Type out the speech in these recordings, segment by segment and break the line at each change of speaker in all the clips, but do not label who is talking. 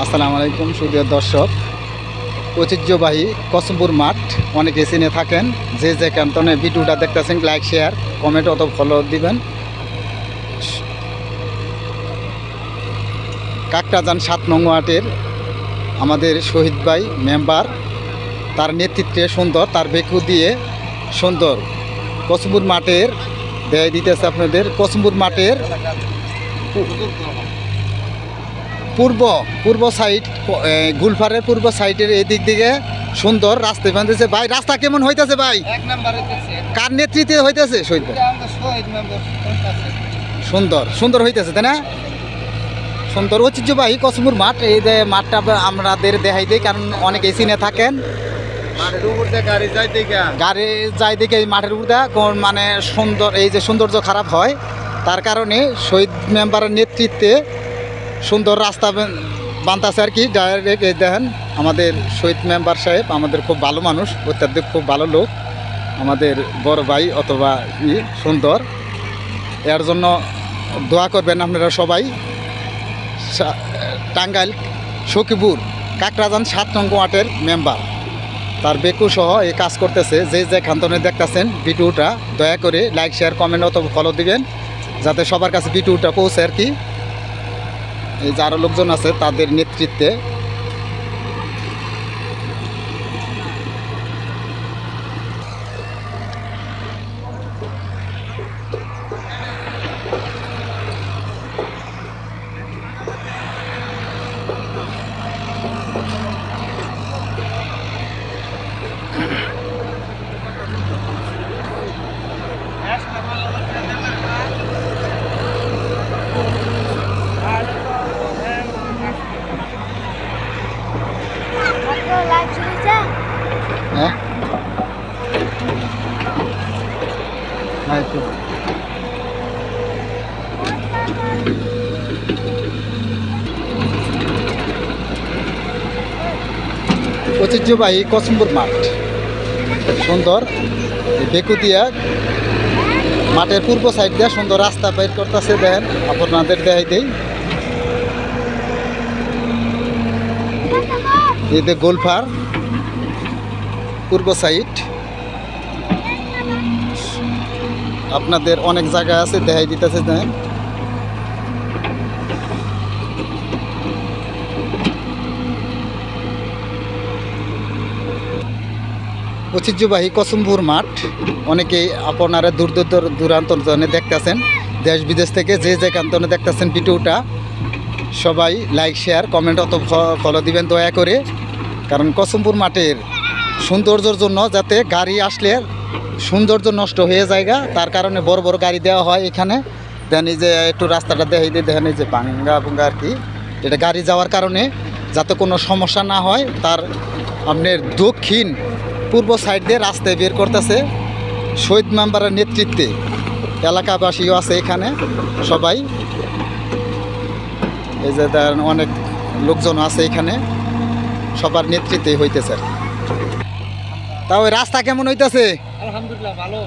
আসসালামু আলাইকুম সুপ্রিয় দর্শক। ঐতিহ্যবাহী কসমপুর মাঠ অনেকে চিনে থাকেন। যে যে ক্যান্তনে ভিডিওটা দেখতেছেন লাইক শেয়ার কমেন্ট অত ফলো দিবেন। কাকরাজান 7 নং ওয়ার্ডের আমাদের শহীদ ভাই মেম্বার, তার নেতৃত্বে সুন্দর, তার বেকু দিয়ে সুন্দর কসমপুর মাঠের দেয় দিতেছে আপনাদের। কসমপুর মাঠের পূর্ব সাইড, গুলফারের পূর্ব সাইডের এই দিক দিকে সুন্দর রাস্তা বানতেছে। ভাই রাস্তা কেমন হইতেছে ভাই? কার নেতৃত্বে হইতেছে? শহীদ সুন্দর হইতেছে তাই না? সুন্দর ঐতিহ্যবাহী কসমপুর মাঠ। এই যে মাঠটা আমাদের দেখাই দিই, কারণ অনেকে চিনে থাকেন। গাড়ি যাই দেখে এই মাঠের উপর মানে সুন্দর, এই যে সৌন্দর্য খারাপ হয় তার কারণে শহীদ মেম্বারের নেতৃত্বে সুন্দর রাস্তা বানতেছে আর কি। ডাইরেক্ট এই দেখেন আমাদের শহীদ মেম্বার সাহেব আমাদের খুব ভালো মানুষ, অত্যাধিক খুব ভালো লোক, আমাদের বড় ভাই অথবা সুন্দর। এর জন্য দোয়া করবেন আপনারা সবাই। টাঙ্গাইল সখীপুর কাকরাজান 7 নং ওয়ার্ডের মেম্বার, তার বেকু সহ এই কাজ করতেছে। যে যে খান্তনে দেখতেছেন ভিডিওটা দয়া করে লাইক শেয়ার কমেন্ট অথবা ফলো দিবেন, যাতে সবার কাছে ভিডিওটা পৌঁছে আর কি। এই যে আরও লোকজন আছে তাদের নেতৃত্বে। হ্যাঁ ঐতিহ্যবাহী কসমপুর মাঠ সুন্দর বেকু দিয়া মাঠের পূর্ব সাইড দিয়ে সুন্দর রাস্তা বের করতেছে। দেখেন আপনাদের দেখাই দেই, এই যে গোলফার পূর্ব সাইড আপনাদের অনেক জায়গা আছে দেখাই দিতেছে। দেখেন ঐতিহ্যবাহী কসমপুর মাঠ অনেকেই আপনারা দূর দূরান্ত জনে দেখতেছেন, দেশ বিদেশ থেকে যে যে কান্তনে দেখতেছেন ভিডিওটা সবাই লাইক শেয়ার কমেন্ট অত ফলো দিবেন দয়া করে। কারণ কসমপুর মাঠের সৌন্দর্যের জন্য, যাতে গাড়ি আসলে সৌন্দর্য নষ্ট হয়ে যায় তার কারণে বড় বড় গাড়ি দেওয়া হয় এখানে। দেখেন এই যে একটু রাস্তাটা দেখাই দিয়ে, দেখেন এই যে ভাঙ্গা আর কি, এটা গাড়ি যাওয়ার কারণে যাতে কোনো সমস্যা না হয় তার আপনার দক্ষিণ পূর্ব সাইড দিয়ে রাস্তায় বের করতেছে শহীদ মেম্বারের নেতৃত্বে। এলাকাবাসীও আছে এখানে সবাই, এই যে অনেক লোকজন আছে এখানে, সবার নেতৃত্বে হইতেছে। তা ওই রাস্তা কেমন হইতেছে?
আলহামদুলিল্লাহ ভালো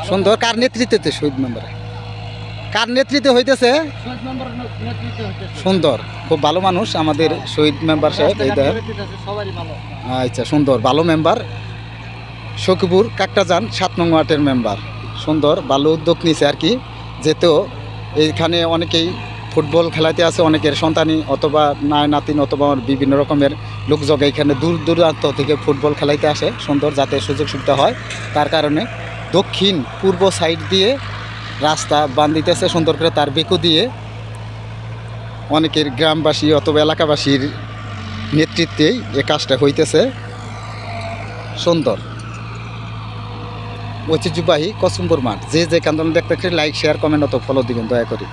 সুন্দর। কার নেতৃত্বে? শহীদ মেম্বার। কার নেতৃত্বে হইতেছে? সুন্দর, খুব ভালো মানুষ আমাদের শহীদ মেম্বার সাহেব। এই দেখ আচ্ছা সুন্দর ভালো মেম্বার, সখীপুর কাকরাজান 7 নং ওয়ার্ডের মেম্বার। সুন্দর ভালো উদ্যোগ নিয়েছে আর কি। যেহেতু এইখানে অনেকেই ফুটবল খেলাতে আছে, অনেকের সন্তানি অথবা নাতিন অথবা বিভিন্ন রকমের লোকজন এখানে দূর দূরান্ত থেকে ফুটবল খেলাইতে আসে। সুন্দর যাতে সুযোগ সুবিধা হয় তার কারণে দক্ষিণ পূর্ব সাইড দিয়ে রাস্তা বান্ধিতেছে সুন্দর করে, তার বেকু দিয়ে অনেকের গ্রামবাসী অথবা এলাকাবাসীর নেতৃত্বেই এ কাজটা হইতেছে। সুন্দর ঐতিহ্যবাহী কসমপুর মাঠ। যে যে কান্দন দেখতে লাইক শেয়ার কমেন্ট অত ফলো দিবেন দয়া করে।